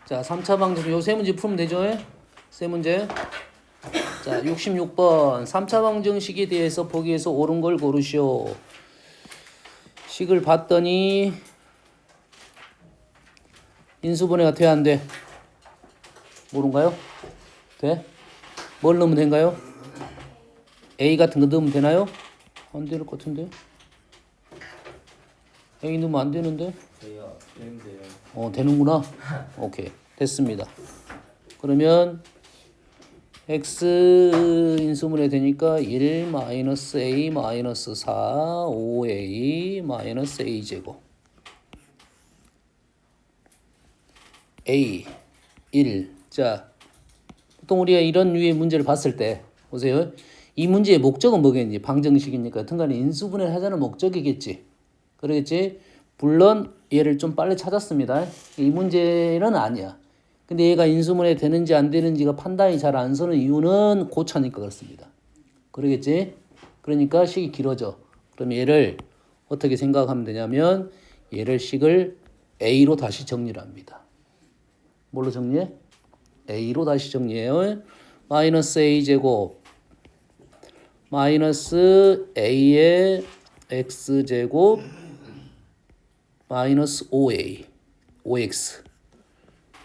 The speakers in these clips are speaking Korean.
자, 3차 방정 요 세 문제 풀면 되죠? 세 문제. 자, 66번 3차 방정식에 대해서 보기에서 옳은 걸 고르시오. 식을 봤더니 인수분해가 돼, 안 돼? 모른가요? 돼? 뭘 넣으면 된가요? A 같은 거 넣으면 되나요? 안 될 것 같은데? A 넣으면 안 되는데? 돼요. 되는데요. 되는구나. 오케이. 됐습니다. 그러면 x 인수분해 되니까 1 마이너스 a 마이너스 4 5a 마이너스 a 제곱 a 1. 자, 보통 우리가 이런 류의 문제를 봤을 때 보세요. 이 문제의 목적은 뭐겠니? 방정식이니까 여튼간에 인수분해를 하자는 목적이겠지. 그러겠지? 물론 얘를 좀 빨리 찾았습니다. 이 문제는 아니야. 근데 얘가 인수분해 되는지 안 되는지가 판단이 잘 안 서는 이유는 고차니까 그렇습니다. 그러겠지? 그러니까 식이 길어져. 그럼 얘를 어떻게 생각하면 되냐면 얘를 식을 A로 다시 정리를 합니다. 뭘로 정리해? A로 다시 정리해요. 마이너스 A제곱 마이너스 A의 X제곱 마이너스 5A 5X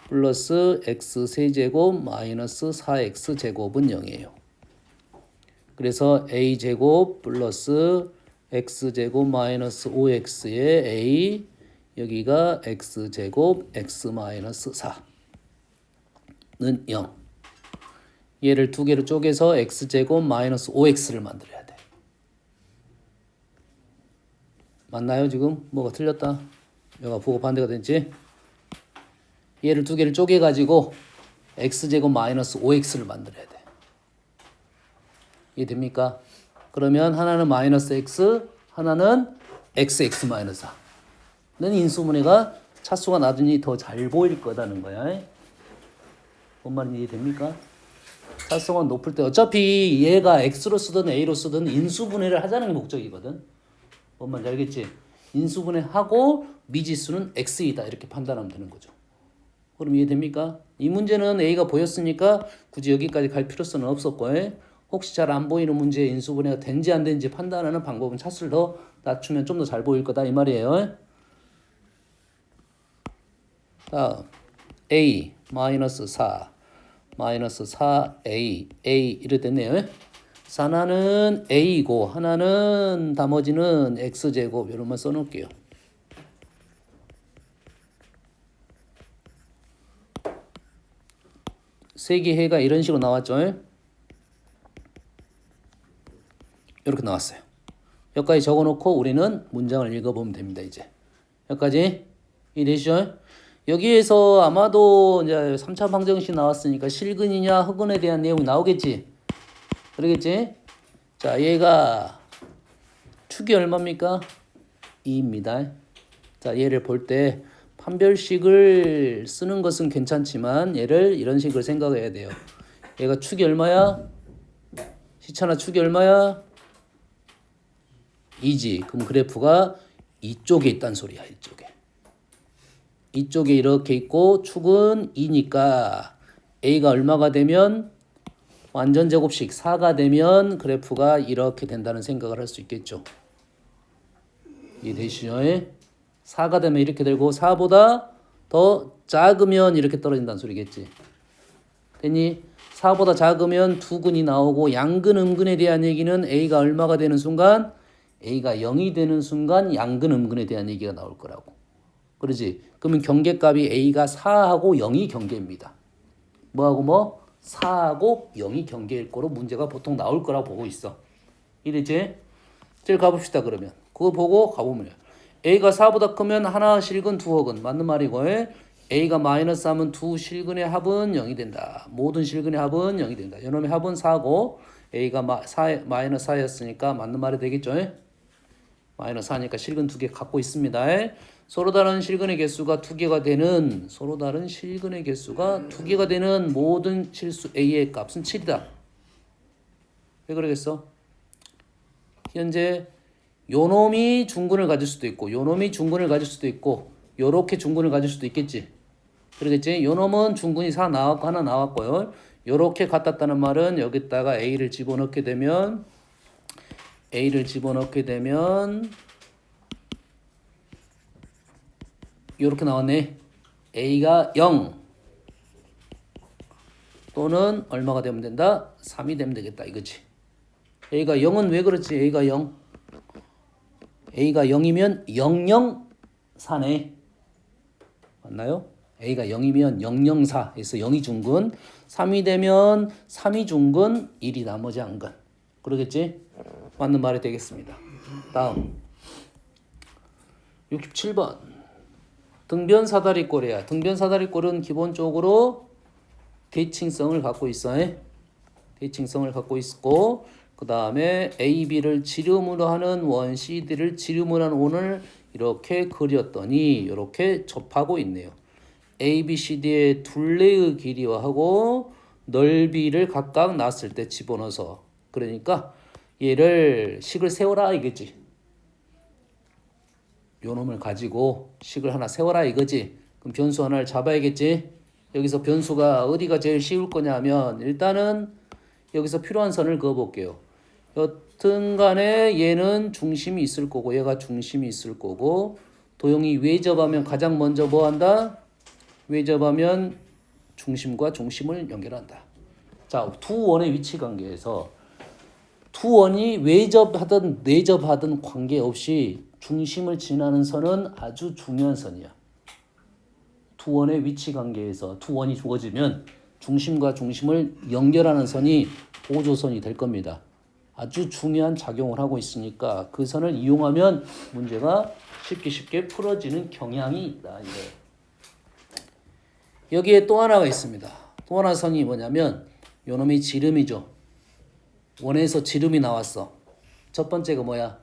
플러스 X 세제곱 마이너스 4X 제곱은 0이에요. 그래서 A제곱 플러스 X제곱 마이너스 5X의 A 여기가 X제곱 X 마이너스 4는 0. 얘를 두 개로 쪼개서 X제곱 마이너스 5X를 만들어야 돼. 맞나요 지금? 뭐가 틀렸다? 여가 보고 반대가 됐지? 얘를 두 개를 쪼개가지고 X제곱 마이너스 5X를 만들어야 돼. 이해됩니까? 그러면 하나는 마이너스 X, 하나는 XX 마이너스 4는 인수분해가 차수가 낮으니 더 잘 보일 거다는 거야. 뭔 말인지 이해됩니까? 차수가 높을 때 어차피 얘가 X로 쓰든 A로 쓰든 인수분해를 하자는 게 목적이거든. 뭔 말인지 알겠지? 인수분해하고 미지수는 X이다 이렇게 판단하면 되는 거죠. 그럼 이해됩니까? 이 문제는 A가 보였으니까 굳이 여기까지 갈 필요성은 없었고 혹시 잘 안 보이는 문제에 인수분해가 된지 안 된지 판단하는 방법은 차수를 더 낮추면 좀 더 잘 보일 거다 이 말이에요. 다음 A 마이너스 4 마이너스 4A A 이렇게 됐네요. 하나는 A이고 하나는 나머지는 X제곱 이런 말 써놓을게요. 세기해가 이런 식으로 나왔죠. 이렇게 나왔어요. 여기까지 적어놓고 우리는 문장을 읽어보면 됩니다. 이제 여기까지 이해되시죠? 여기에서 아마도 이제 3차 방정식 나왔으니까 실근이냐 흑근에 대한 내용이 나오겠지. 그러겠지? 자, 얘가 축이 얼마입니까? 2입니다. 자, 얘를 볼 때 판별식을 쓰는 것은 괜찮지만 얘를 이런 식으로 생각해야 돼요. 얘가 축이 얼마야? 시차나 축이 얼마야? 2지. 그럼 그래프가 이쪽에 있단 소리야. 이쪽에 이렇게 있고 축은 2니까 A가 얼마가 되면 완전 제곱식 4가 되면 그래프가 이렇게 된다는 생각을 할 수 있겠죠. 이해되시죠? 4가 되면 이렇게 되고 4보다 더 작으면 이렇게 떨어진다는 소리겠지. 됐니? 4보다 작으면 두근이 나오고 양근 음근에 대한 얘기는 A가 얼마가 되는 순간 A가 0이 되는 순간 양근 음근에 대한 얘기가 나올 거라고. 그러지? 그러면 경계값이 A가 4하고 0이 경계입니다. 뭐하고 뭐? 4하고 0이 경계일 거로 문제가 보통 나올 거라고 보고 있어. 이래지? 제일 가봅시다 그러면. 그거 보고 가보면 A가 4보다 크면 하나 실근 두 흑은 맞는 말이고 A가 마이너스 하면 두 실근의 합은 0이 된다. 모든 실근의 합은 0이 된다. 이놈의 합은 4고 A가 마이너스 4였으니까 맞는 말이 되겠죠. 마이너스 4니까 실근 두 개 갖고 있습니다. 서로 다른 실근의 개수가 두 개가 되는 모든 실수 A의 값은 7이다. 왜 그러겠어? 현재 요놈이 중근을 가질 수도 있고 요놈이 중근을 가질 수도 있고 요렇게 중근을 가질 수도 있겠지. 그러겠지? 요 놈은 중근이 4 나왔고 하나 나왔고요. 요렇게 같았다는 말은 여기다가 A를 집어넣게 되면 요렇게 나왔네. A가 0 또는 얼마가 되면 된다? 3이 되면 되겠다 이거지. A가 0은 왜 그렇지? A가 0. A가 0이면 004네. 맞나요? A가 0이면 004. 그래서 0이 중근. 3이 되면 3이 중근, 1이 나머지 안근. 그러겠지? 맞는 말이 되겠습니다. 다음 67번 등변사다리꼴이야. 등변사다리꼴은 기본적으로 대칭성을 갖고 있어. 대칭성을 갖고 있고 그 다음에 A, B를 지름으로 하는 원, C, D를 지름으로 하는 원을 이렇게 그렸더니 이렇게 접하고 있네요. A, B, C, D의 둘레의 길이하고 넓이를 각각 놨을 때 집어넣어서 그러니까 얘를 식을 세워라 이거지. 요 놈을 가지고 식을 하나 세워라 이거지. 그럼 변수 하나를 잡아야겠지. 여기서 변수가 어디가 제일 쉬울 거냐면 일단은 여기서 필요한 선을 그어볼게요. 여튼간에 얘는 중심이 있을 거고 얘가 중심이 있을 거고 도형이 외접하면 가장 먼저 뭐 한다? 외접하면 중심과 중심을 연결한다. 자, 두 원의 위치 관계에서 두 원이 외접하든 내접하든 관계없이 중심을 지나는 선은 아주 중요한 선이야. 두 원의 위치 관계에서 두 원이 주어지면 중심과 중심을 연결하는 선이 보조선이 될 겁니다. 아주 중요한 작용을 하고 있으니까 그 선을 이용하면 문제가 쉽게 풀어지는 경향이 있다. 여기에 또 하나가 있습니다. 또 하나 선이 뭐냐면 요놈이 지름이죠. 원에서 지름이 나왔어. 첫 번째가 뭐야?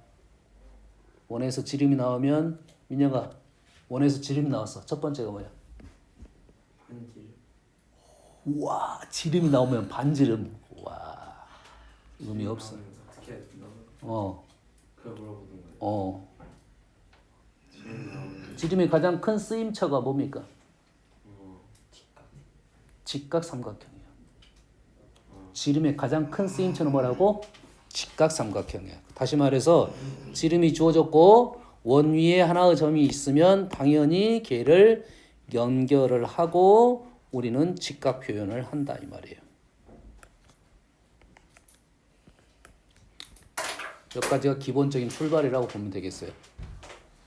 원에서 지름이 나오면 민혁아 원에서 지름이 나왔어. 첫 번째가 뭐야? 반지름. 우와 지름이 나오면 반지름. 와 의미 없어. 어떻게 어. 그걸 물어보는 거예요. 어. 지름 나오면 지름의 가장 큰 쓰임처가 뭡니까? 직각. 직각 삼각형이야. 지름의 가장 큰 쓰임처는 뭐라고? 직각 삼각형이야. 다시 말해서 지름이 주어졌고 원 위에 하나의 점이 있으면 당연히 걔를 연결을 하고 우리는 직각 표현을 한다 이 말이에요. 여기까지가 기본적인 출발이라고 보면 되겠어요.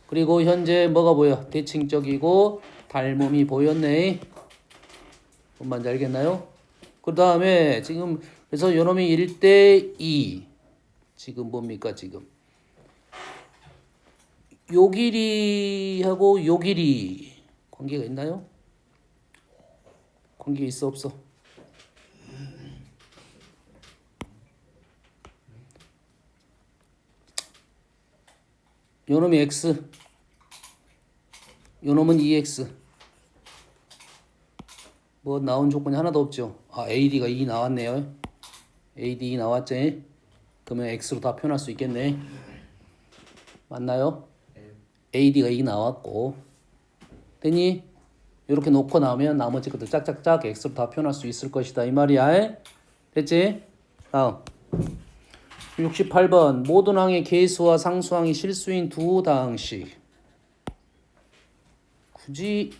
그리고 현재 뭐가 보여? 대칭적이고 닮음이 보였네. 뭔 말인지 알겠나요? 그 다음에 지금 그래서 요놈이 1대2 지금 뭡니까 지금 요 길이하고 요 길이 관계가 있나요? 관계 있어 없어? 요놈이 x 요놈은 2x 뭐 나온 조건이 하나도 없죠. 아 AD가 2 나왔네요. AD 2 나왔지? 그러면 x로 다 표현할 수 있겠네. 맞나요? AD가 2 나왔고 됐니? 이렇게 놓고 나오면 나머지 것들 짝짝짝 x로 다 표현할 수 있을 것이다 이 말이야. 됐지? 다음 68번 모든 항의 계수와 상수항이 실수인 두 다항식 굳이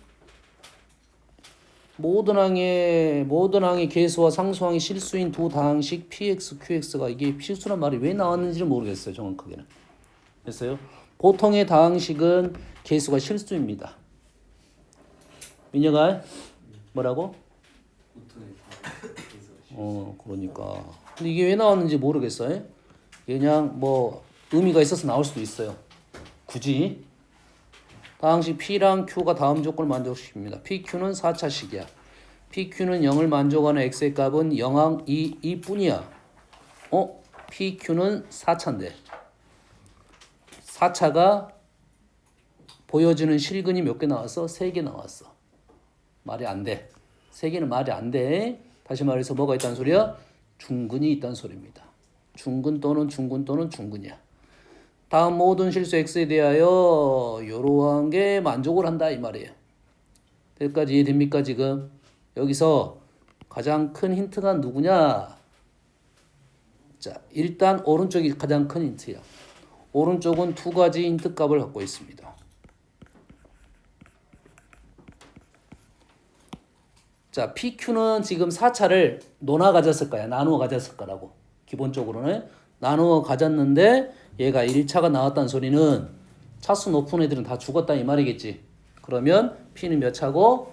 모든 항의 계수와 상수항이 실수인 두 다항식 px, qx가 이게 필수란 말이 왜 나왔는지는 모르겠어요. 정확하게는. 됐어요? 보통의 다항식은 계수가 실수입니다. 민혁아 뭐라고? 보통의 다. 그러니까. 근데 이게 왜 나왔는지 모르겠어요. 그냥 뭐 의미가 있어서 나올 수도 있어요. 굳이. 다항식 P랑 Q가 다음 조건을 만족시킵니다. PQ는 4차식이야. PQ는 0을 만족하는 X의 값은 0항 2뿐이야. PQ는 4차인데 4차가 보여주는 실근이 몇 개 나왔어? 3개 나왔어. 말이 안 돼. 3개는 말이 안 돼. 다시 말해서 뭐가 있다는 소리야? 중근이 있다는 소리입니다. 중근 또는 중근이야. 다음 모든 실수 x에 대하여 이러한 게 만족을 한다 이 말이에요. 여기까지 이해됩니까 지금? 여기서 가장 큰 힌트가 누구냐? 자, 일단 오른쪽이 가장 큰 힌트야. 오른쪽은 두 가지 힌트 값을 갖고 있습니다. 자, PQ는 지금 4차를 논아 가졌을 거야. 나누어 가졌을 거라고. 기본적으로는 나누어 가졌는데 얘가 1차가 나왔다는 소리는 차수 높은 애들은 다 죽었다 이 말이겠지. 그러면 P는 몇 차고?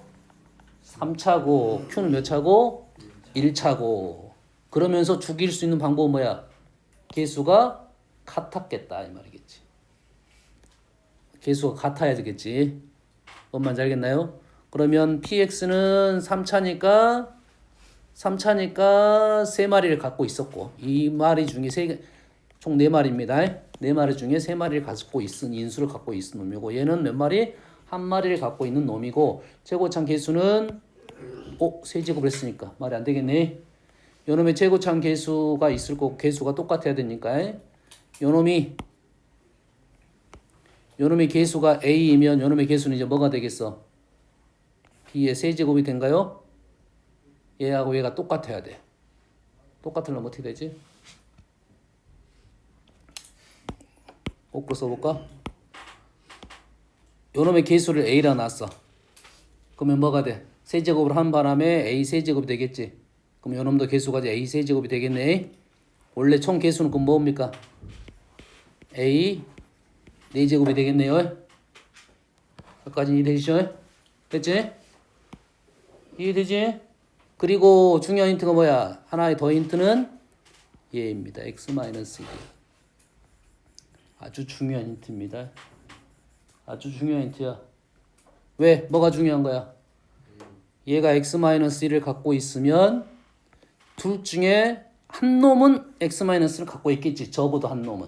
3차고 Q는 몇 차고? 1차고. 그러면서 죽일 수 있는 방법은 뭐야? 개수가 같았겠다 이 말이겠지. 개수가 같아야 되겠지. 뭔 말인지 알겠나요? 그러면 PX는 3차니까 3마리를 갖고 있었고 이 마리 중에 총 4마리입니다. 4마리 중에 3마리를 갖고 있은 인수를 갖고 있는 놈이고 얘는 몇 마리? 1마리를 갖고 있는 놈이고 최고창 개수는 세제곱을 했으니까 말이 안 되겠네. 요놈의 최고창 개수가 있을 거고 개수가 똑같아야 되니까 요놈이 개수가 A이면 요놈의 개수는 이제 뭐가 되겠어? B의 세제곱이 된가요? 얘하고 얘가 똑같아야 돼. 똑같으려면 어떻게 되지? 거꾸로 써볼까? 요놈의 개수를 A라 놨어. 그러면 뭐가 돼? 세제곱을 한 바람에 A 세제곱이 되겠지. 그럼 요놈도 개수가 이제 A 세제곱이 되겠네. 원래 총 개수는 그럼 뭡니까? A 4제곱이 되겠네요. 여기까지 이해되시죠? 됐지? 이해되지? 그리고 중요한 힌트가 뭐야? 하나의 더 힌트는 얘입니다. X-1. 아주 중요한 힌트입니다. 아주 중요한 힌트야. 왜? 뭐가 중요한 거야? 얘가 X-1을 갖고 있으면 둘 중에 한 놈은 X-를 갖고 있겠지. 적어도 한 놈은.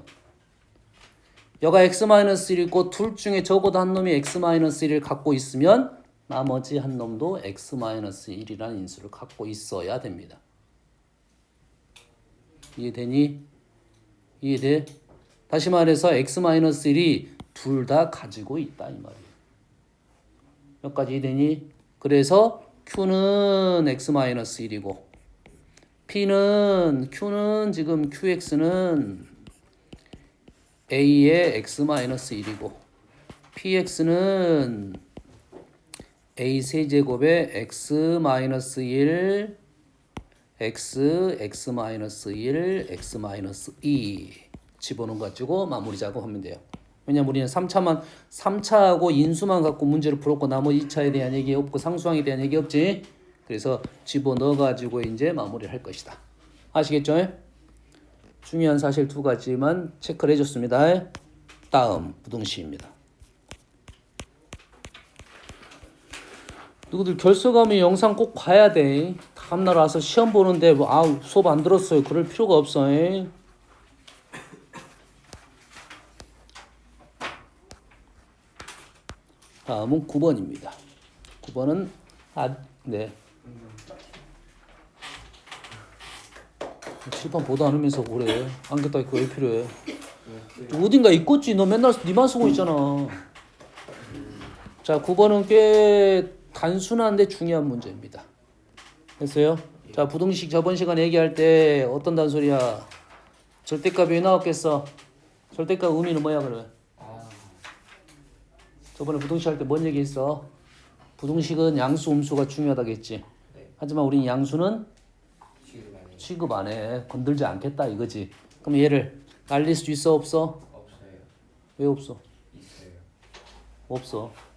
여가 X-1이고 둘 중에 적어도 한 놈이 X-1을 갖고 있으면 나머지 한 놈도 X-1이라는 인수를 갖고 있어야 됩니다. 이해되니? 이해돼? 다시 말해서 X-1이 둘 다 가지고 있다 이 말이에요. 여기까지 이해되니? 그래서 Q는 X-1이고 Q는 지금 QX는 A의 X-1이고 PX는 A 세제곱의 X-1 X-1 X-2 집어넣은 거 가지고 마무리 작업하면 돼요. 왜냐면 우리는 3차하고 인수만 갖고 문제를 풀었고 나머지 2차에 대한 얘기 없고 상수항에 대한 얘기 없지. 그래서 집어넣어 가지고 이제 마무리를 할 것이다. 아시겠죠? 중요한 사실 두 가지만 체크를 해줬습니다. 다음 부등식입니다. 누구들 결석하면 영상 꼭 봐야 돼. 다음날 와서 시험 보는데 수업 안 들었어요. 그럴 필요가 없어. 다음은 9번입니다. 9번은 네. 칠판 보도 않으면서 그래. 안경 딱 입고 왜 필요해? 어딘가 있겠지. 너 맨날 니만 쓰고 있잖아. 자, 9번은 꽤 단순한데 중요한 문제입니다. 됐어요? 자, 부등식 저번 시간에 얘기할 때 어떤 단소리야? 절대값이 왜 나왔겠어? 절대값 의미는 뭐야 그래? 저번에 부등식 할 때 뭔 얘기했어? 부등식은 양수, 음수가 중요하다겠지. 하지만 우린 양수는 취급 안 해. 건들지 않겠다 이거지. 그럼 얘를 날릴 수 있어 없어? 없어요. 왜 없어? 있어요. 없어. 없어요.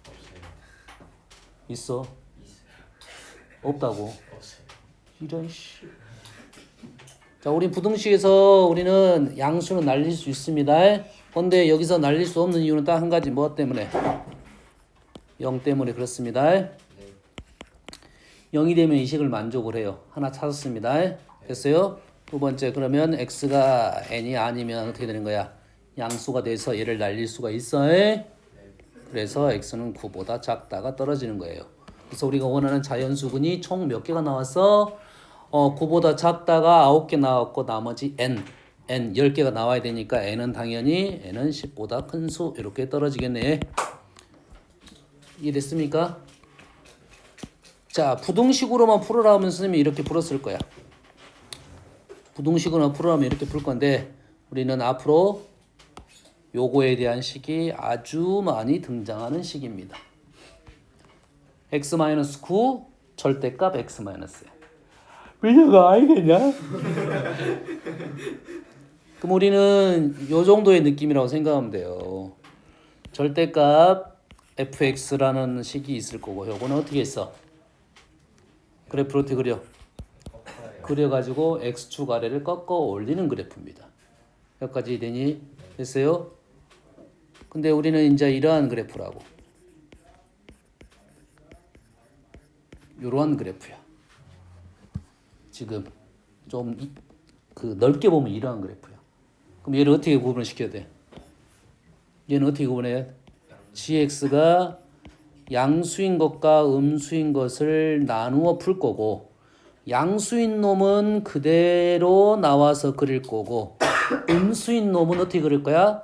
있어. 있어요. 없다고. 없어요. 이런 씨. 자, 우린 부등식에서 우리는 양수는 날릴 수 있습니다. 근데 여기서 날릴 수 없는 이유는 딱 한 가지. 뭐 때문에? 0 때문에 그렇습니다. 네. 0이 되면 이 식을 만족을 해요. 하나 찾았습니다. 됐어요? 두 번째, 그러면 x가 n이 아니면 어떻게 되는 거야? 양수가 돼서 얘를 날릴 수가 있어. 그래서 x는 9보다 작다가 떨어지는 거예요. 그래서 우리가 원하는 자연수근이 총 몇 개가 나왔어? 9보다 작다가 9개 나왔고 나머지 n 10개가 나와야 되니까 n은 당연히 n은 10보다 큰 수 이렇게 떨어지겠네. 이해됐습니까? 자, 부등식으로만 풀어라 하면 선생님이 이렇게 풀었을 거야. 부등식으로만 풀어라면 이렇게 풀 건데 우리는 앞으로 요거에 대한 식이 아주 많이 등장하는 식입니다. x-9 절대값 x-야. 미녀가 아니겠냐? 그럼 우리는 요 정도의 느낌이라고 생각하면 돼요. 절대값 fx라는 식이 있을 거고 요거는 어떻게 했어? 그래프를 어떻게 그려? 그려가지고 x축 아래를 꺾어 올리는 그래프입니다. 여기까지 되니? 됐어요? 근데 우리는 이제 이러한 그래프라고. 이러한 그래프야. 지금 좀 그 넓게 보면 이러한 그래프야. 그럼 얘를 어떻게 구분시켜야 돼? 얘는 어떻게 구분해? gx가 양수인 것과 음수인 것을 나누어 풀 거고 양수인 놈은 그대로 나와서 그릴 거고 음수인 놈은 어떻게 그릴 거야?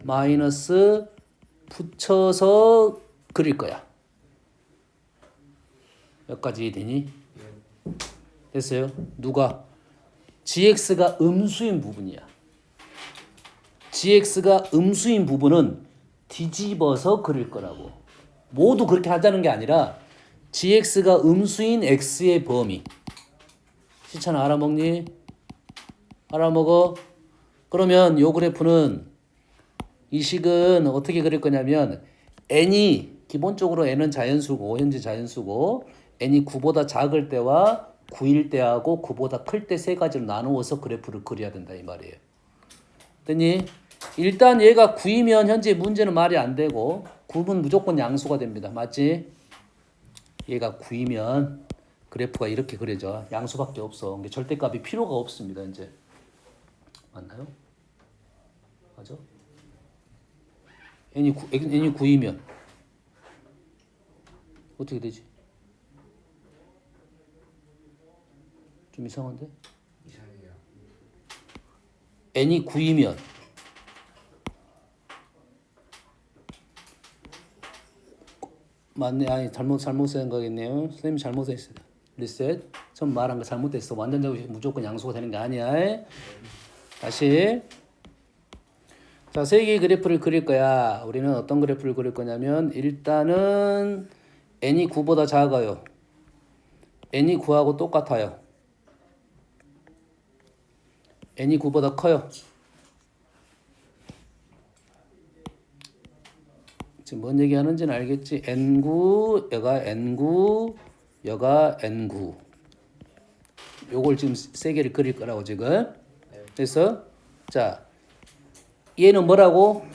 마이너스 붙여서 그릴 거야. 여기까지 되니? 됐어요? 누가? gx가 음수인 부분이야. gx가 음수인 부분은 뒤집어서 그릴 거라고. 모두 그렇게 하자는 게 아니라 gx가 음수인 x의 범위. 시찬아 알아먹니? 알아먹어? 그러면 요 그래프는 이 식은 어떻게 그릴 거냐면 n이 기본적으로 n은 자연수고 현재 자연수고 n이 9보다 작을 때와 9일 때하고 9보다 클 때 세 가지로 나누어서 그래프를 그려야 된다 이 말이에요. 됐니? 일단 얘가 9이면 현재 문제는 말이 안 되고 9는 무조건 양수가 됩니다. 맞지? 얘가 9이면 그래프가 이렇게 그려져. 양수밖에 없어. 그러니까 절대값이 필요가 없습니다. 이제 맞나요? 맞아? n이 9이면 어떻게 되지? 좀 이상한데? 이상해요. n이 9이면 맞네. 아니 잘못 생각했네요. 선생님이 잘못했어요. 리셋. 전 말한 거 잘못됐어. 완전적으로 무조건 양수가 되는 게 아니야. 다시. 자, 세 개의 그래프를 그릴 거야. 우리는 어떤 그래프를 그릴 거냐면 일단은 n이 9보다 작아요. n이 9하고 똑같아요. n이 9보다 커요. 지금 뭔 얘기하는지는 알겠지? n9, 여가 n9, 여가 n9. 요걸 지금 세 개를 그릴 거라고 지금. 그래서 자, 얘는 뭐라고?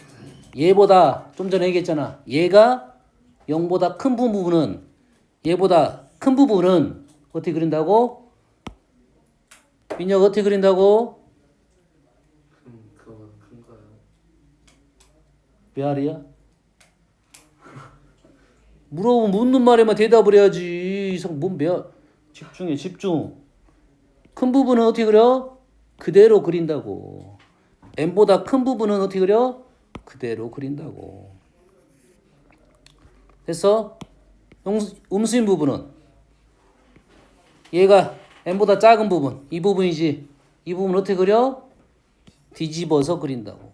얘보다 좀 전에 얘기했잖아. 얘가 0보다 큰 부분은 얘보다 큰 부분은 어떻게 그린다고? 민혁 어떻게 그린다고? 그거보다 큰가요? 메아리야? 물어보면 묻는 말에만 대답을 해야지. 이상 뭔 집중해 집중. 큰 부분은 어떻게 그려? 그대로 그린다고. n보다 큰 부분은 어떻게 그려? 그대로 그린다고. 됐어? 음수인 부분은 얘가 n보다 작은 부분 이 부분이지. 이 부분 어떻게 그려? 뒤집어서 그린다고.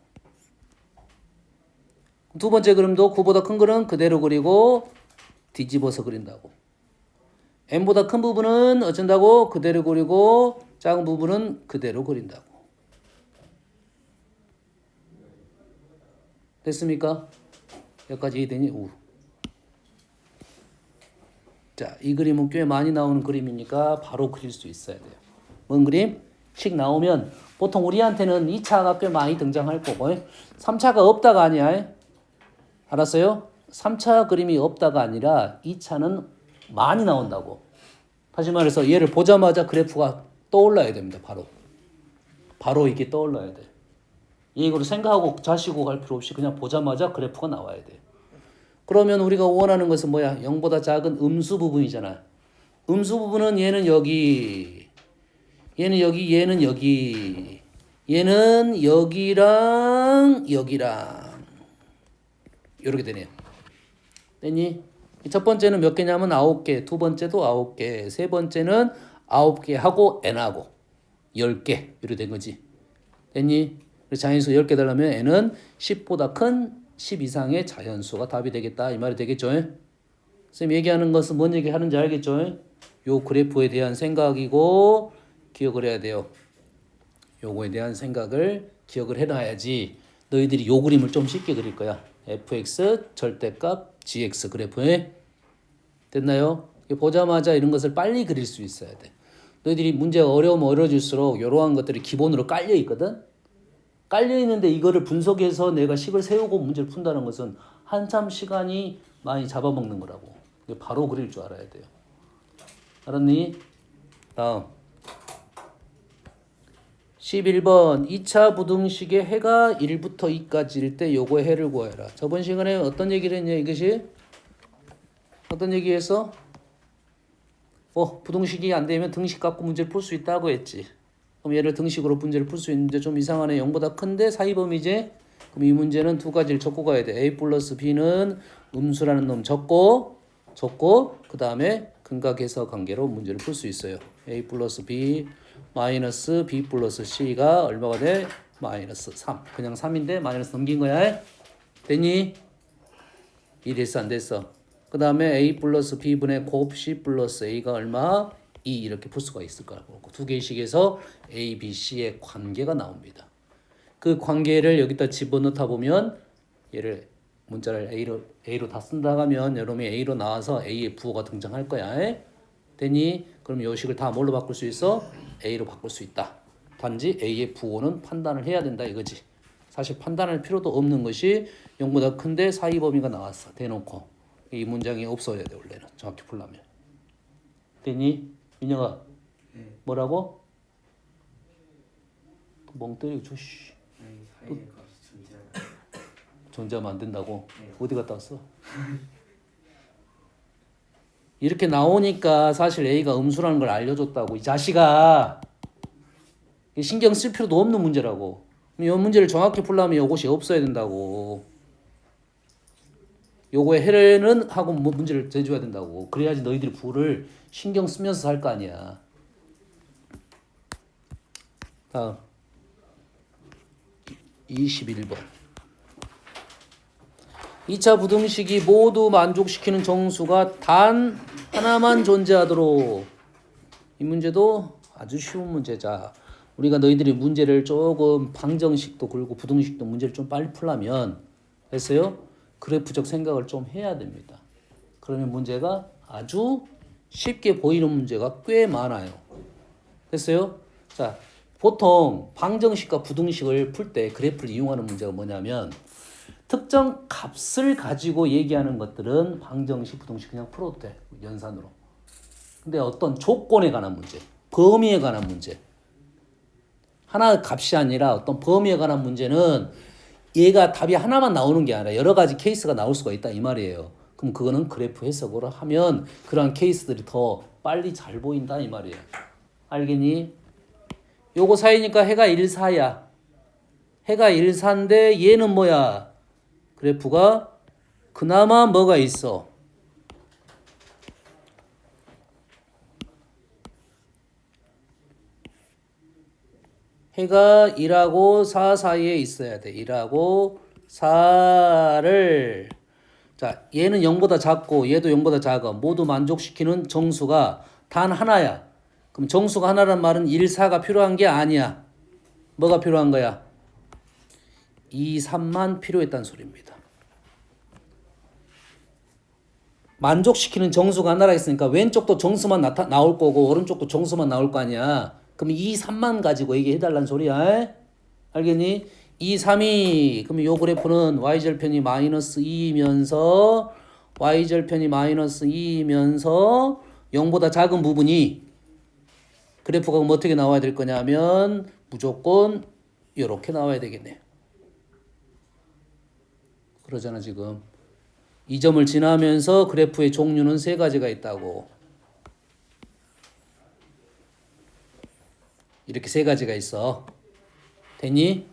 두 번째 그림도 9보다 큰 거는 그대로 그리고 뒤집어서 그린다고. n보다 큰 부분은 어쩐다고? 그대로 그리고 작은 부분은 그대로 그린다고. 됐습니까? 여기까지 이해되니? 우. 자, 이 그림은 꽤 많이 나오는 그림이니까 바로 그릴 수 있어야 돼요. 뭔 그림? 식 나오면 보통 우리한테는 2차가 꽤 많이 등장할 거고 3차가 없다가 아니야. 알았어요? 3차 그림이 없다가 아니라 2차는 많이 나온다고. 다시 말해서 얘를 보자마자 그래프가 떠올라야 됩니다. 바로 이게 떠올라야 돼. 이거를 생각하고 자시고 갈 필요 없이 그냥 보자마자 그래프가 나와야 돼. 그러면 우리가 원하는 것은 뭐야? 0보다 작은 음수 부분이잖아. 음수 부분은 얘는 여기, 얘는 여기, 얘는 여기, 얘는 여기랑 여기랑 이렇게 되네요. 됐니? 첫 번째는 몇 개냐면 9개, 두 번째도 9개, 세 번째는 9개 하고 n하고 10개 이렇게 된 거지. 됐니? 그래서 자연수 10개 되려면 n은 10보다 큰 10 이상의 자연수가 답이 되겠다. 이 말이 되겠죠? 선생님 얘기하는 것은 뭔 얘기 하는지 알겠죠? 요 그래프에 대한 생각이고 기억을 해야 돼요. 요거에 대한 생각을 기억을 해놔야지 너희들이 요 그림을 좀 쉽게 그릴 거야. fx 절대값 gx 그래프에 됐나요? 보자마자 이런 것을 빨리 그릴 수 있어야 돼. 너희들이 문제가 어려우면 어려질수록 이러한 것들이 기본으로 깔려 있거든. 깔려 있는데 이거를 분석해서 내가 식을 세우고 문제를 푼다는 것은 한참 시간이 많이 잡아먹는 거라고. 바로 그릴 줄 알아야 돼요. 알았니? 다음 11번 2차 부등식의 해가 1부터 2까지일 때 요거의 해를 구하여라. 저번 시간에 어떤 얘기를 했냐 이것이? 어떤 얘기했어? 부등식이 안 되면 등식 갖고 문제를 풀 수 있다고 했지. 그럼 얘를 등식으로 문제를 풀 수 있는데 좀 이상하네. 0보다 큰데 사이범위지? 그럼 이 문제는 두 가지를 적고 가야 돼. a 플러스 b는 음수라는 놈 적고 그 다음에 근각해서 관계로 문제를 풀 수 있어요. a 플러스 b 마이너스 b 플러스 c가 얼마가 돼? 마이너스 3. 그냥 3인데 마이너스 넘긴 거야. 됐니? 이 됐어 안 됐어? 그 다음에 a 플러스 b분의 곱 c 플러스 a가 얼마? 2 이렇게 풀 수가 있을 거라고. 두 개의 식에서 a, b, c의 관계가 나옵니다. 그 관계를 여기다 집어넣다 보면 얘를 문자를 A로 다 쓴다 하면 여러분이 A로 나와서 A의 부호가 등장할 거야. 됐니? 그럼 이 식을 다 뭘로 바꿀 수 있어? A로 바꿀 수 있다. 단지 A의 부호는 판단을 해야 된다 이거지. 사실 판단할 필요도 없는 것이 0보다 큰데 사이 범위가 나왔어. 대놓고. 이 문장이 없어야 돼 원래는. 정확히 풀려면. 됐니? 민영아. 네. 뭐라고? 멍 때리고 줘. 아니 사이의 값이 존재하는. 존재하면 안 된다고. 네. 어디 갔다 왔어? 이렇게 나오니까 사실 A가 음수라는 걸 알려줬다고. 이 자식아. 신경 쓸 필요도 없는 문제라고. 이 문제를 정확히 풀려면 이것이 없어야 된다고. 요거의 해례는 하고 문제를 대줘야 된다고. 그래야지 너희들이 부를 신경 쓰면서 할 거 아니야. 다음 21번 2차 부등식이 모두 만족시키는 정수가 단 하나만 존재하도록. 이 문제도 아주 쉬운 문제자. 우리가 너희들이 문제를 조금 방정식도 그리고 부등식도 문제를 좀 빨리 풀려면 됐어요? 그래프적 생각을 좀 해야 됩니다. 그러면 문제가 아주 쉽게 보이는 문제가 꽤 많아요. 됐어요? 자, 보통 방정식과 부등식을 풀 때 그래프를 이용하는 문제가 뭐냐면 특정 값을 가지고 얘기하는 것들은 방정식, 부등식 그냥 풀어도 돼. 연산으로. 근데 어떤 조건에 관한 문제, 범위에 관한 문제, 하나의 값이 아니라 어떤 범위에 관한 문제는 얘가 답이 하나만 나오는 게 아니라 여러 가지 케이스가 나올 수가 있다 이 말이에요. 그럼 그거는 그래프 해석으로 하면 그러한 케이스들이 더 빨리 잘 보인다 이 말이에요. 알겠니? 요거 사이니까 해가 1, 4야. 해가 1, 4인데 얘는 뭐야? 그래프가 그나마 뭐가 있어? 해가 1하고 4 사이에 있어야 돼. 1하고 4를 자, 얘는 0보다 작고 얘도 0보다 작아. 모두 만족시키는 정수가 단 하나야. 그럼 정수가 하나란 말은 1, 4가 필요한 게 아니야. 뭐가 필요한 거야? 2, 3만 필요했다는 소리입니다. 만족시키는 정수가 하나라 했으니까 왼쪽도 정수만 나올 거고 오른쪽도 정수만 나올 거 아니야. 그럼 2, 3만 가지고 얘기해달라는 소리야. 알겠니? 2, 3이 그럼 요 그래프는 y절편이 마이너스 2이면서 y절편이 마이너스 2이면서 0보다 작은 부분이 그래프가 그럼 어떻게 나와야 될 거냐면 무조건 이렇게 나와야 되겠네. 그러잖아 지금. 이 점을 지나면서 그래프의 종류는 세 가지가 있다고. 이렇게 세 가지가 있어. 됐니?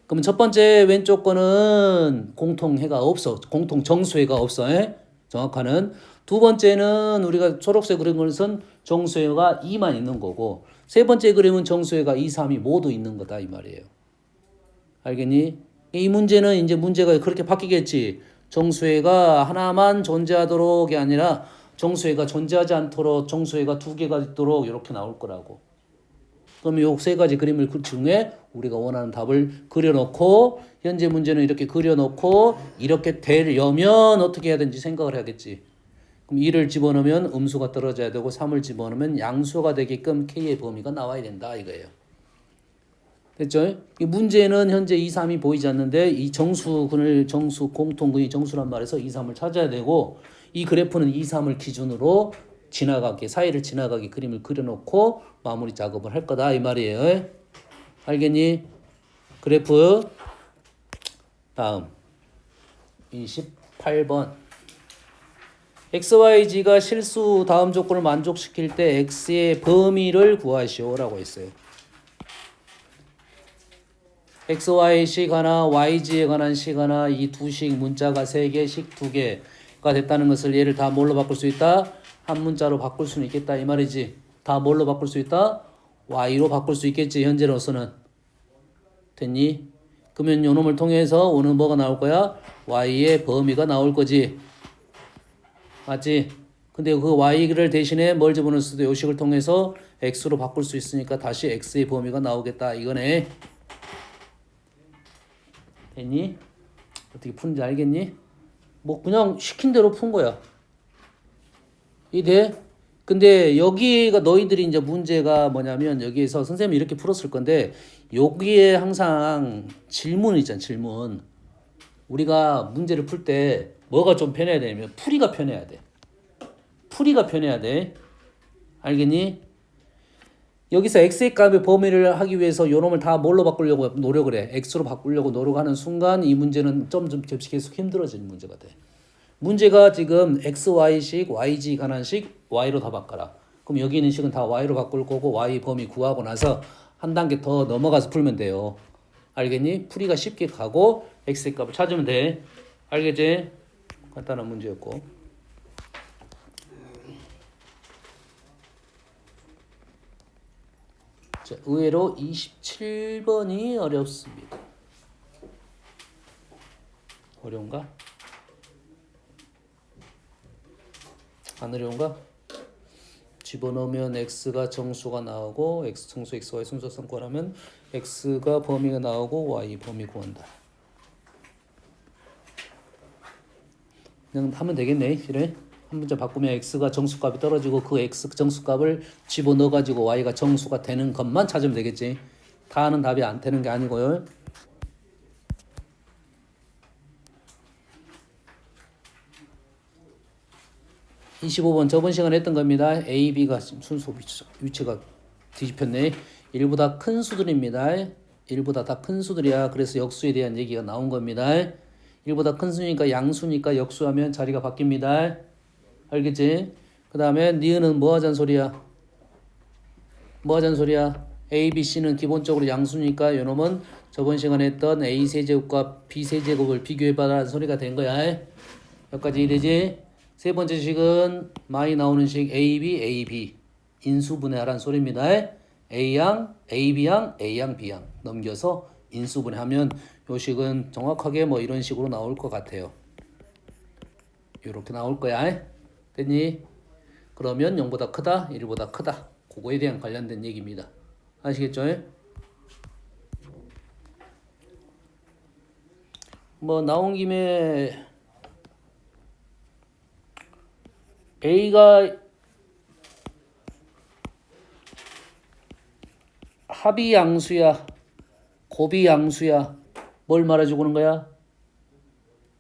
그럼 첫 번째 왼쪽 거는 공통해가 없어. 공통 정수해가 없어. 에? 정확하는. 두 번째는 우리가 초록색 그린 것은 정수회가 2만 있는 거고 세 번째 그림은 정수회가 2, 3이 모두 있는 거다 이 말이에요. 알겠니? 이 문제는 이제 문제가 그렇게 바뀌겠지. 정수회가 하나만 존재하도록이 아니라 정수회가 존재하지 않도록 정수회가 두 개가 있도록 이렇게 나올 거라고. 그럼 요 세 가지 그림을 그 중에 우리가 원하는 답을 그려놓고 현재 문제는 이렇게 그려놓고 이렇게 되려면 어떻게 해야 되는지 생각을 해야겠지. 그럼 2를 집어넣으면 음수가 떨어져야 되고 3을 집어넣으면 양수가 되게끔 K의 범위가 나와야 된다 이거예요. 됐죠? 이 문제는 현재 2, 3이 보이지 않는데 이 정수근을 정수 공통근이 정수란 말에서 2, 3을 찾아야 되고 이 그래프는 2, 3을 기준으로 지나가게 사이를 지나가게 그림을 그려놓고 마무리 작업을 할 거다 이 말이에요. 알겠니? 그래프 다음 28번 XYZ가 실수 다음 조건을 만족시킬 때 X의 범위를 구하시오라고 했어요. XY식 하나, YG에 관한 식 하나, 이 두 식 문자가 3개, 식 2개가 됐다는 것을 얘를 다 뭘로 바꿀 수 있다? 한 문자로 바꿀 수는 있겠다 이 말이지. 다 뭘로 바꿀 수 있다? Y로 바꿀 수 있겠지 현재로서는. 됐니? 그러면 요 놈을 통해서 오는 뭐가 나올 거야? Y의 범위가 나올 거지. 맞지? 근데 그 Y를 대신에 뭘 집어넣을 수도 요 식을 통해서 X로 바꿀 수 있으니까 다시 X의 범위가 나오겠다 이거네. 됐니? 어떻게 푸는지 알겠니? 뭐 그냥 시킨 대로 푼 거야. 이돼? 근데 여기가 너희들이 이제 문제가 뭐냐면 여기에서 선생님이 이렇게 풀었을 건데 여기에 항상 질문이 있잖아 질문. 우리가 문제를 풀 때 뭐가 좀 편해야 되냐면 풀이가 편해야 돼. 풀이가 편해야 돼. 알겠니? 여기서 x의 값의 범위를 하기 위해서 요 놈을 다 뭘로 바꾸려고 노력을 해. x로 바꾸려고 노력하는 순간 이 문제는 점점 계속 힘들어지는 문제가 돼. 문제가 지금 xy식, yg 관한식 y로 다 바꿔라. 그럼 여기 있는 식은 다 y로 바꿀 거고 y 범위 구하고 나서 한 단계 더 넘어가서 풀면 돼요. 알겠니? 풀이가 쉽게 가고 x의 값을 찾으면 돼. 알겠지? 간단한 문제였고. 자, 의외로 27번이 어렵습니다. 어려운가? 안 어려운가? 집어넣으면 x가 정수가 나오고 x 정수 xy 순서상 구하면 x가 범위가 나오고 y 범위 구한다. 그냥 하면 되겠네. 그래? 한 문제 바꾸면 x가 정수값이 떨어지고 그 x 정수값을 집어넣어 가지고 y가 정수가 되는 것만 찾으면 되겠지. 다는 답이 안 되는 게 아니고요. (25번) 저번 시간에 했던 겁니다. A, B가 순서 위치가 뒤집혔네. 1보다 큰 수들입니다. 1보다 다 큰 수들이야. 그래서 역수에 대한 얘기가 나온 겁니다. 1보다 큰 수니까 양수니까 역수하면 자리가 바뀝니다. 알겠지? 그 다음에 니은은 뭐 하자는 소리야? 뭐 하자는 소리야? A, B, C는 기본적으로 양수니까 요놈은 저번 시간에 했던 A 세제곱과 B 세제곱을 비교해봐라는 소리가 된 거야. 여기까지 이해되지? 세 번째 식은 많이 나오는 식 AB, AB 인수분해하라는 소리입니다. A양, AB양, A양, B양 넘겨서 인수분해하면 요 식은 정확하게 뭐 이런 식으로 나올 것 같아요. 이렇게 나올 거야. 됐니? 그러면 0보다 크다, 1보다 크다. 그거에 대한 관련된 얘기입니다. 아시겠죠? 뭐 나온 김에 A가 합이 양수야, 곱이 양수야. 뭘 말해주는 거야?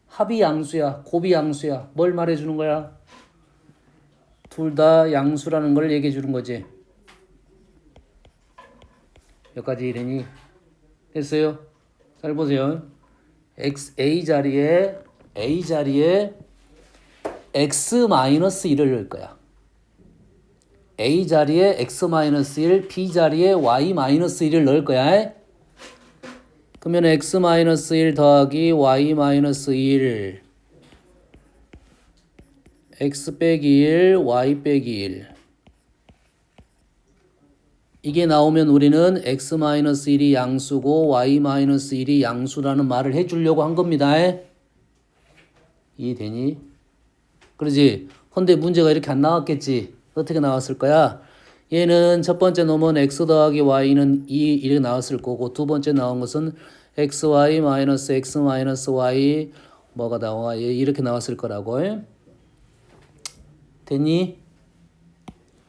합이 양수야, 곱이 양수야. 뭘 말해주는 거야? 둘 다 양수라는 걸 얘기해 주는 거지. 여기까지 이래니? 됐어요? 잘 보세요. A 자리에 x-1을 넣을 거야. A 자리에 x-1, B 자리에 y-1을 넣을 거야. 그러면 x-1 더하기 y-1 x 빼기 1, y 빼기 1. 이게 나오면 우리는 x-1이 양수고 y-1이 양수라는 말을 해주려고 한 겁니다. 이해되니? 그러지? 근데 문제가 이렇게 안 나왔겠지? 어떻게 나왔을 거야? 얘는 첫 번째 놈은 x 더하기 y는 2 이렇게 나왔을 거고 두 번째 나온 것은 xy 마이너스 x 마이너스 y 뭐가 나와? 얘 이렇게 나왔을 거라고. 됐니?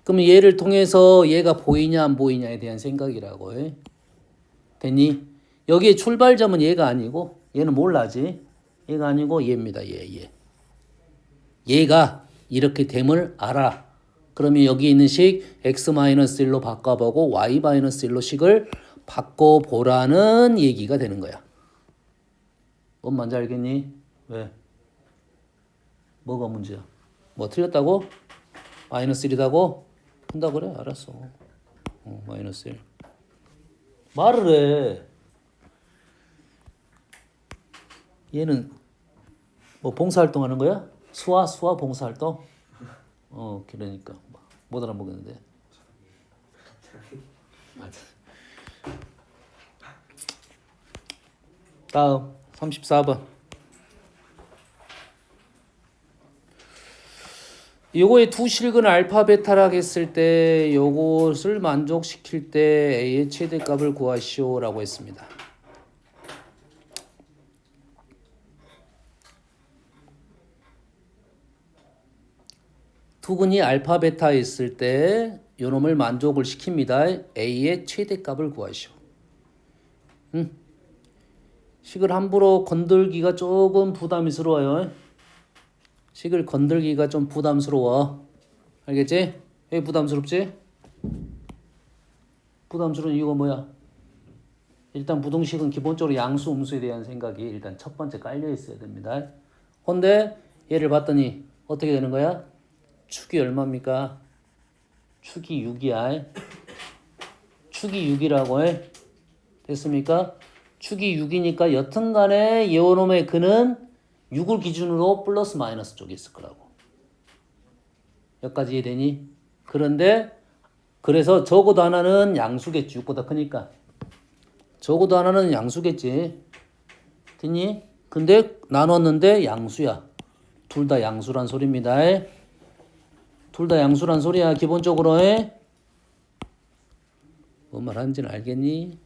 그럼 얘를 통해서 얘가 보이냐 안 보이냐에 대한 생각이라고. 됐니? 여기에 출발점은 얘가 아니고 얘는 몰라지. 얘가 아니고 얘입니다. 얘. 얘가 이렇게 됨을 알아. 그러면 여기 있는 식 x-1로 바꿔보고 y-1로 식을 바꿔보라는 얘기가 되는 거야. 뭔 말인지 알겠니? 왜? 뭐가 문제야? 뭐 틀렸다고? 마이너스 1이다고? 한다 그래? 알았어. 마이너스 1. 말을 해. 얘는 뭐 봉사활동 하는 거야? 수화 봉사활동? 그러니까 못 알아보겠는데. 다음 34번. 요거의 두 실근을 알파 베타라 했을 때 요것을 만족시킬 때 a의 최대값을 구하시오라고 했습니다. 두근이 알파 베타 있을 때 요놈을 만족을 시킵니다. a의 최대값을 구하시오. 식을 함부로 건들기가 조금 부담스러워요. 식을 건들기가 좀 부담스러워. 알겠지? 왜 부담스럽지? 부담스러운 이유가 뭐야? 일단 부등식은 기본적으로 양수, 음수에 대한 생각이 일단 첫 번째 깔려 있어야 됩니다. 근데 얘를 봤더니 어떻게 되는 거야? 축이 얼마입니까? 축이 6이야. 축이 6이라고 해. 됐습니까? 축이 6이니까 여튼간에 요놈의 근은 6을 기준으로 플러스 마이너스 쪽에 있을 거라고. 여기까지 이해되니? 그런데 그래서 적어도 하나는 양수겠지. 6보다 크니까. 적어도 하나는 양수겠지. 됐니? 근데 나눴는데 양수야. 둘 다 양수란 소리입니다. 둘 다 양수란 소리야. 기본적으로 해. 뭔 말하는지는 알겠니?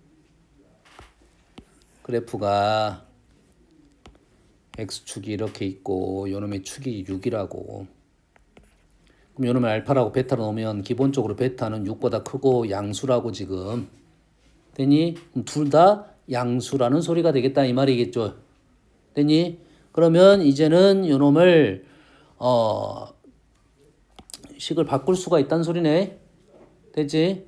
그래프가 x축이 이렇게 있고 요놈의 축이 6이라고. 그럼 요놈의 알파라고 베타로 놓으면 기본적으로 베타는 6보다 크고 양수라고 지금. 되니? 둘 다 양수라는 소리가 되겠다 이 말이겠죠. 되니? 그러면 이제는 요놈을 식을 바꿀 수가 있다는 소리네. 됐지?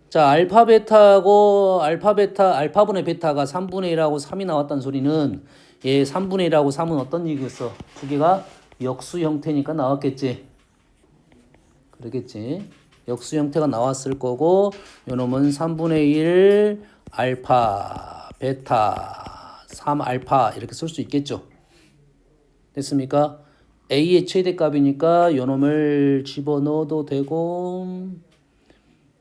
자, 알파 베타하고 알파분의 베타가 3분의 1하고 3이 나왔다는 소리는 얘 3분의 1하고 3은 어떤 얘기였어? 두 개가 역수 형태니까 나왔겠지. 그러겠지. 역수 형태가 나왔을 거고 요놈은 3분의 1 알파 베타 3 알파 이렇게 쓸 수 있겠죠. 됐습니까? a의 최대값이니까 요놈을 집어넣어도 되고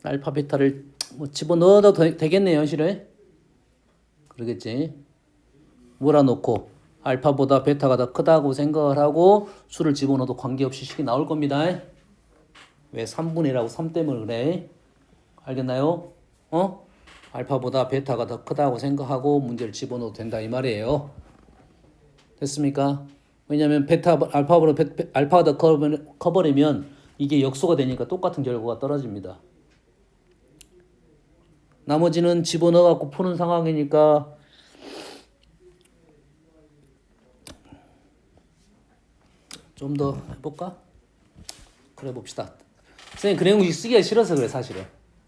알파 베타를 뭐 집어넣어도 되겠네요. 실은 그러겠지. 몰아놓고 알파보다 베타가 더 크다고 생각을 하고 수를 집어넣어도 관계없이 식이 나올 겁니다. 왜 3분의 1하고 3 때문에 그래? 알겠나요? 알파보다 베타가 더 크다고 생각하고 문제를 집어넣어도 된다 이 말이에요. 됐습니까? 왜냐하면 알파보다 알파가 더 커버리면 이게 역수가 되니까 똑같은 결과가 떨어집니다. 나머지는 집어넣어갖고 푸는 상황이니까 좀 더 해볼까? 그래 봅시다. 선생님 근해 공식 쓰기가 싫어서 그래 사실은.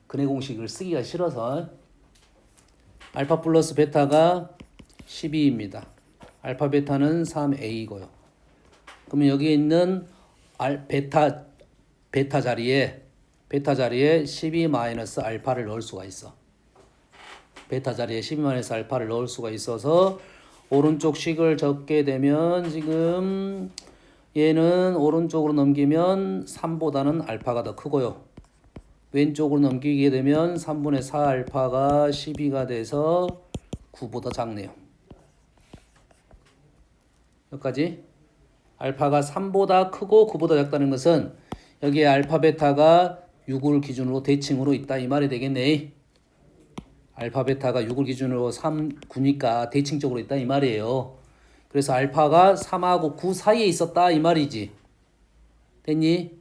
근해 공식을 쓰기가 싫어서. 알파 플러스 베타가 12입니다. 알파 베타는 3a이고요. 그러면 여기 있는 베타 자리에 12 마이너스 알파를 넣을 수가 있어. 베타 자리에 12 마이너스 알파를 넣을 수가 있어서 오른쪽 식을 적게 되면 지금 얘는 오른쪽으로 넘기면 3보다는 알파가 더 크고요. 왼쪽으로 넘기게 되면 3분의 4 알파가 12가 돼서 9보다 작네요. 여기까지. 알파가 3보다 크고 9보다 작다는 것은 여기에 알파 베타가 6을 기준으로 대칭으로 있다 이 말이 되겠네. 알파 베타가 6을 기준으로 3, 9니까 대칭적으로 있다 이 말이에요. 그래서 알파가 3하고 9 사이에 있었다 이 말이지. 됐니?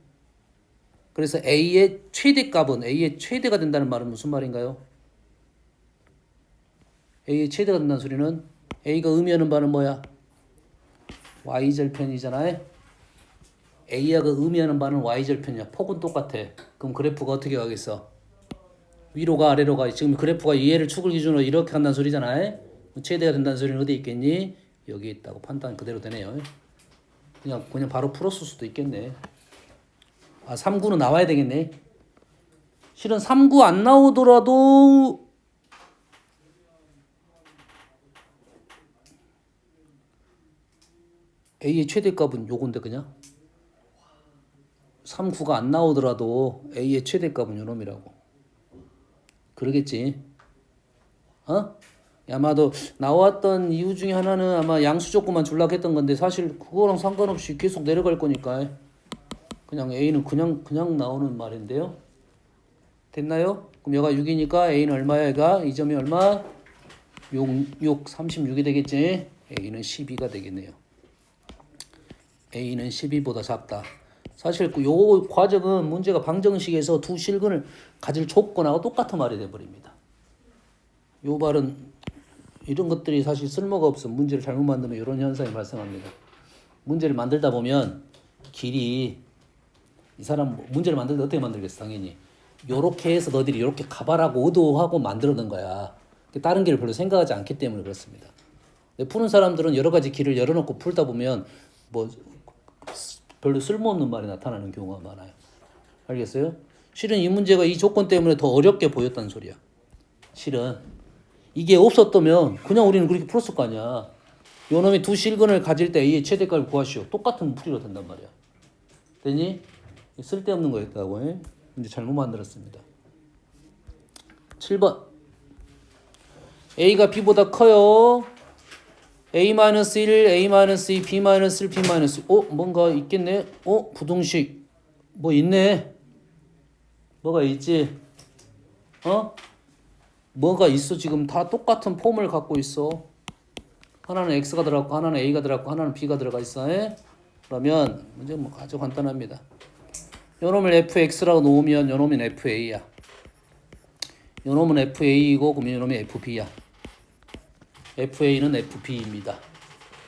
그래서 A의 최대값은 A의 최대가 된다는 말은 무슨 말인가요? A의 최대가 된다는 소리는 A가 의미하는 바는 뭐야? Y절편이잖아요. A가 의미하는 바는 Y절편이야. 폭은 똑같아. 그럼 그래프가 어떻게 가겠어? 위로 가 아래로 가. 지금 그래프가 얘를 축을 기준으로 이렇게 간다는 소리잖아요. 최대가 된다는 소리는 어디 있겠니? 여기 있다고 판단 그대로 되네요. 그냥 바로 풀었을 수도 있겠네. 아, 3구는 나와야 되겠네. 실은 3구 안 나오더라도 A의 최대값은 요건데 그냥 3구가 안 나오더라도 A의 최대값은 요놈이라고. 그러겠지. 어? 아마도 나왔던 이유 중에 하나는 아마 양수 조건만 줄라고 했던 건데 사실 그거랑 상관없이 계속 내려갈 거니까 그냥 A는 그냥 나오는 말인데요. 됐나요? 그럼 여가 6이니까 A는 얼마야? 얘가 이 점이 얼마? 36이 되겠지. A는 12가 되겠네요. A는 12보다 작다. 사실 요 과정은 문제가 방정식에서 두 실근을 가질 조건하고 똑같은 말이 돼버립니다. 요 말은 이런 것들이 사실 쓸모가 없어. 문제를 잘못 만들면 이런 현상이 발생합니다. 문제를 만들다 보면 길이 이 사람 문제를 만들 때 어떻게 만들겠어? 당연히 요렇게 해서 너희들이 요렇게 가봐라고 의도하고 만들어낸 거야. 다른 길을 별로 생각하지 않기 때문에 그렇습니다. 근데 푸는 사람들은 여러 가지 길을 열어놓고 풀다 보면 뭐 별로 쓸모없는 말이 나타나는 경우가 많아요. 알겠어요? 실은 이 문제가 이 조건 때문에 더 어렵게 보였다는 소리야. 실은 이게 없었다면 그냥 우리는 그렇게 풀었을 거 아니야. 요놈이 두 실근을 가질 때 A의 최대값을 구하시오. 똑같은 풀이가 된단 말이야. 되니? 쓸데없는 거였다고. 이제 잘못 만들었습니다. 7번. A가 B보다 커요. A-1, A-2, B-1, B-. 뭔가 있겠네. 부등식. 뭐 있네. 뭐가 있지? 뭐가 있어. 지금 다 똑같은 폼을 갖고 있어. 하나는 X가 들어갔고 하나는 A가 들어갔고 하나는 B가 들어가 있어. 그러면 문제 뭐 아주 간단합니다. 요놈을 fx라고 놓으면 요놈은 fa야. 요놈은 fa이고 그러면 요놈이 fb야. fa는 fb입니다.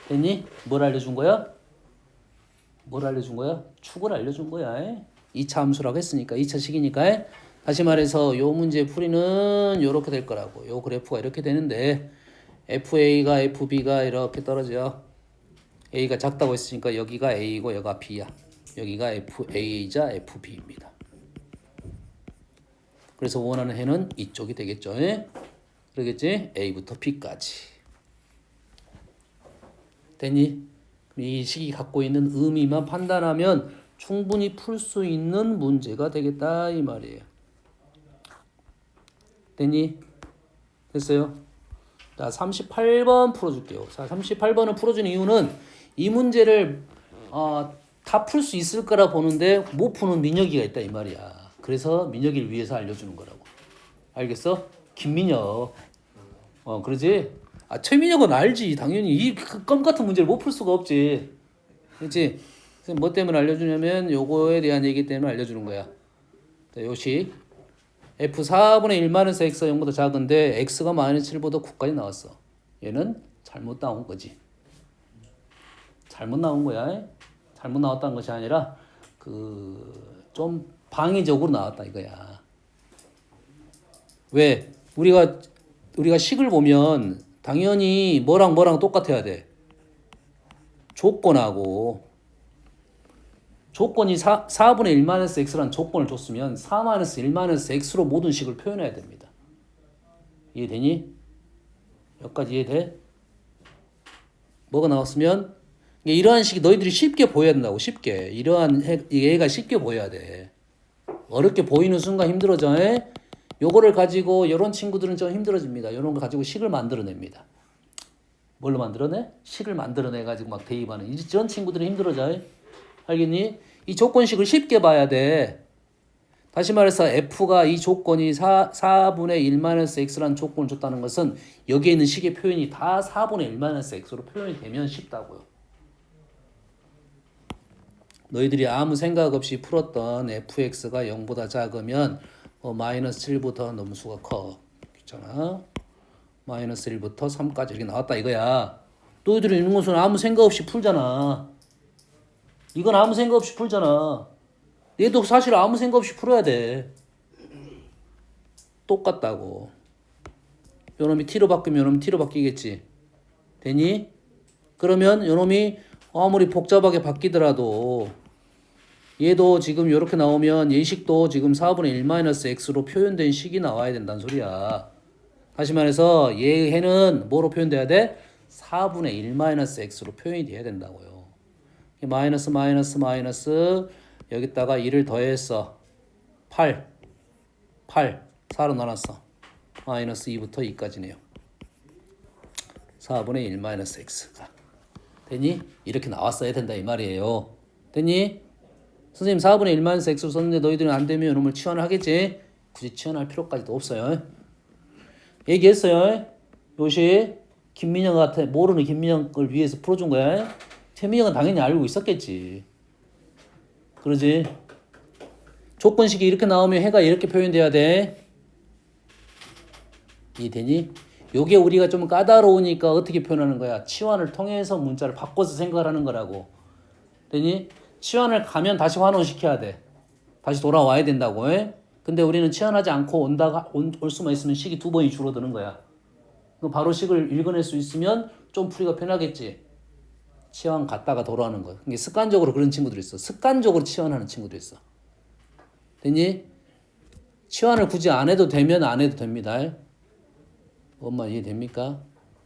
됐니? 뭘 알려준 거야? 뭘 알려준 거야? 축을 알려준 거야. 2차 함수라고 했으니까 2차 식이니까. 다시 말해서 요 문제 풀이는 요렇게 될 거라고. 요 그래프가 이렇게 되는데 fa가 fb가 이렇게 떨어져. a가 작다고 했으니까 여기가 a이고 여기가 b야. 여기가 FA이자 FB입니다. 그래서 원하는 해는 이쪽이 되겠죠. 그러겠지? A부터 B까지. 됐니? 이 식이 갖고 있는 의미만 판단하면 충분히 풀 수 있는 문제가 되겠다 이 말이에요. 됐니? 됐어요? 자, 38번 풀어줄게요. 자, 38번을 풀어준 이유는 이 문제를 다 풀 수 있을 거라 보는데 못 푸는 민혁이가 있다 이 말이야. 그래서 민혁이를 위해서 알려주는 거라고. 알겠어? 김민혁. 그러지? 최민혁은 알지. 당연히 이 껌 같은 문제를 못 풀 수가 없지. 그렇지? 그래서 뭐 때문에 알려주냐면 요거에 대한 얘기 때문에 알려주는 거야. 자, 요식 f 4분의 1 마이너스 x가 0보다 작은데 x가 마이너스 7보다 9까지 나왔어. 얘는 잘못 나온 거지. 잘못 나온 거야. 잘못 나왔다는 것이 아니라 좀 방위적으로 나왔다 이거야. 왜? 우리가 식을 보면 당연히 뭐랑 똑같아야 돼. 조건하고 조건이 4분의 1 마이너스 x라는 조건을 줬으면 4 마이너스 1 마이너스 x로 모든 식을 표현해야 됩니다. 이해되니? 여기까지 이해돼? 뭐가 나왔으면 이러한 식이 너희들이 쉽게 보여야 된다고. 쉽게. 이러한 얘가 쉽게 보여야 돼. 어렵게 보이는 순간 힘들어져. 에? 요거를 가지고 이런 친구들은 좀 힘들어집니다. 이런 거 가지고 식을 만들어냅니다. 뭘로 만들어내? 식을 만들어내 가지고 막 대입하는 이제 이런 친구들은 힘들어져. 알겠니? 이 조건식을 쉽게 봐야 돼. 다시 말해서 f가 이 조건이 4분의 1-x라는 조건을 줬다는 것은 여기에 있는 식의 표현이 다 4분의 1-x로 표현이 되면 쉽다고요. 너희들이 아무 생각 없이 풀었던 fx가 0보다 작으면 마이너스 7부터 넘수가 커. 있잖아. 마이너스 1부터 3까지 이렇게 나왔다 이거야. 너희들이 있는 것은 아무 생각 없이 풀잖아. 이건 아무 생각 없이 풀잖아. 얘도 사실 아무 생각 없이 풀어야 돼. 똑같다고. 요놈이 t로 바뀌면 요놈이 t로 바뀌겠지. 되니? 그러면 요놈이 아무리 복잡하게 바뀌더라도 얘도 지금 이렇게 나오면 얘식도 지금 4분의 1-x로 표현된 식이 나와야 된다는 소리야. 다시 말해서 얘는 뭐로 표현돼야 돼? 4분의 1-x로 표현이 돼야 된다고요. 마이너스 마이너스 여기다가 1을 더했어. 8 4로 나눴어. 마이너스 2부터 2까지네요. 4분의 1-x가 됐니? 이렇게 나왔어야 된다 이 말이에요. 됐니? 선생님 4분의 1-x로 썼는데 너희들은 안 되면 이놈을 치환을 하겠지? 굳이 치환할 필요까지도 없어요. 얘기했어요. 요시 김민영 같아. 모르는 김민영을 위해서 풀어준 거야. 최민영은 당연히 알고 있었겠지. 그러지? 조건식이 이렇게 나오면 해가 이렇게 표현돼야 돼. 이해되니? 요게 우리가 좀 까다로우니까 어떻게 표현하는 거야? 치환을 통해서 문자를 바꿔서 생각을 하는 거라고. 되니? 치환을 가면 다시 환원시켜야 돼. 다시 돌아와야 된다고. 에? 근데 우리는 치환하지 않고 올 수만 있으면 식이 2번이 줄어드는 거야. 그럼 바로 식을 읽어낼 수 있으면 좀 풀이가 편하겠지. 치환 갔다가 돌아오는 거야. 이게 습관적으로 그런 친구들이 있어. 습관적으로 치환하는 친구도 있어. 됐니? 치환을 굳이 안 해도 되면 안 해도 됩니다. 엄마 이해됩니까?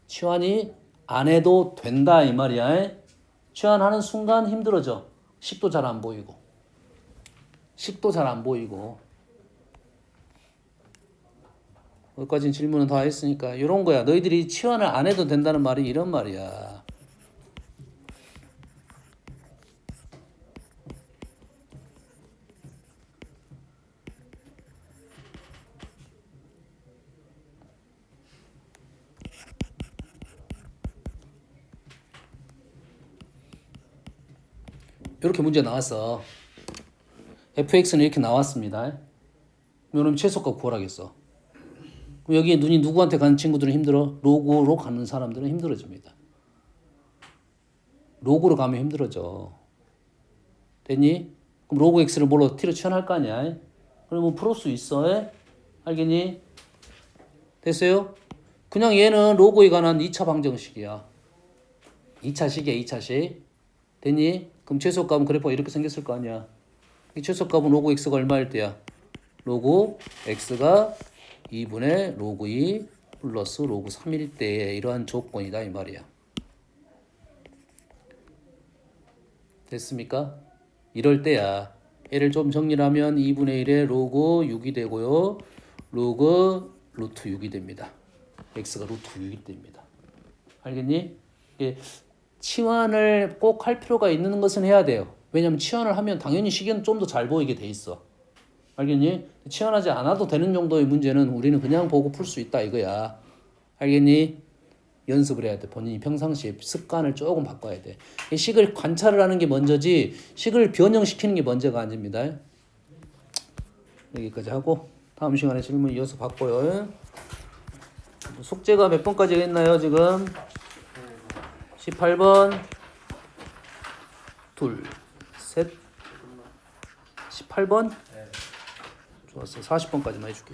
치환이 안 해도 된다 이 말이야. 치환하는 순간 힘들어져. 식도 잘 안 보이고. 여기까지는 질문은 다 했으니까 이런 거야. 너희들이 치환을 안 해도 된다는 말이 이런 말이야. 이렇게 문제 나왔어. fx는 이렇게 나왔습니다. 그럼 최소값 구하라겠어. 그럼 여기에 눈이 누구한테 가는 친구들은 힘들어? 로그로 가는 사람들은 힘들어집니다. 로그로 가면 힘들어져. 됐니? 그럼 로그 x를 뭘로 t로 치환할 거 아니야? 그럼 뭐 풀을 수 있어? 알겠니? 됐어요? 그냥 얘는 로그에 관한 2차 방정식이야. 2차식이야, 2차식. 됐니? 그럼 최소값은 그래프가 이렇게 생겼을 거 아니야. 이 최소값은 로그 x가 얼마일 때야? 로그 x가 2분의 로그 2 플러스 로그 3일 때의 이러한 조건이다 이 말이야. 됐습니까? 이럴 때야. 얘를 좀 정리를 하면 2분의 1에 로그 6이 되고요. 로그 루트 6이 됩니다. x가 루트 6이 됩니다. 알겠니? 이게 치환을 꼭 할 필요가 있는 것은 해야 돼요. 왜냐면 치환을 하면 당연히 식은 좀 더 잘 보이게 돼 있어. 알겠니? 치환하지 않아도 되는 정도의 문제는 우리는 그냥 보고 풀 수 있다 이거야. 알겠니? 연습을 해야 돼. 본인이 평상시에 습관을 조금 바꿔야 돼. 식을 관찰을 하는 게 먼저지 식을 변형시키는 게 먼저가 아닙니다. 여기까지 하고 다음 시간에 질문 이어서 받고요. 숙제가 몇 번까지 했나요 지금? 18번 둘, 셋 18번? 좋았어. 40번까지만 해줄게.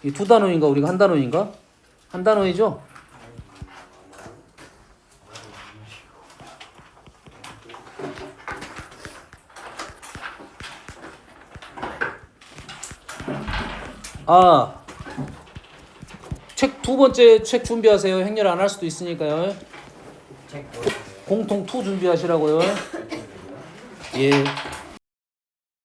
이게 두 단원인가 우리가 한 단원인가? 한 단원이죠? 아, 책 두 번째 책 준비하세요. 행렬 안 할 수도 있으니까요. 책 보여주세요. 공통 투 준비하시라고요. 예.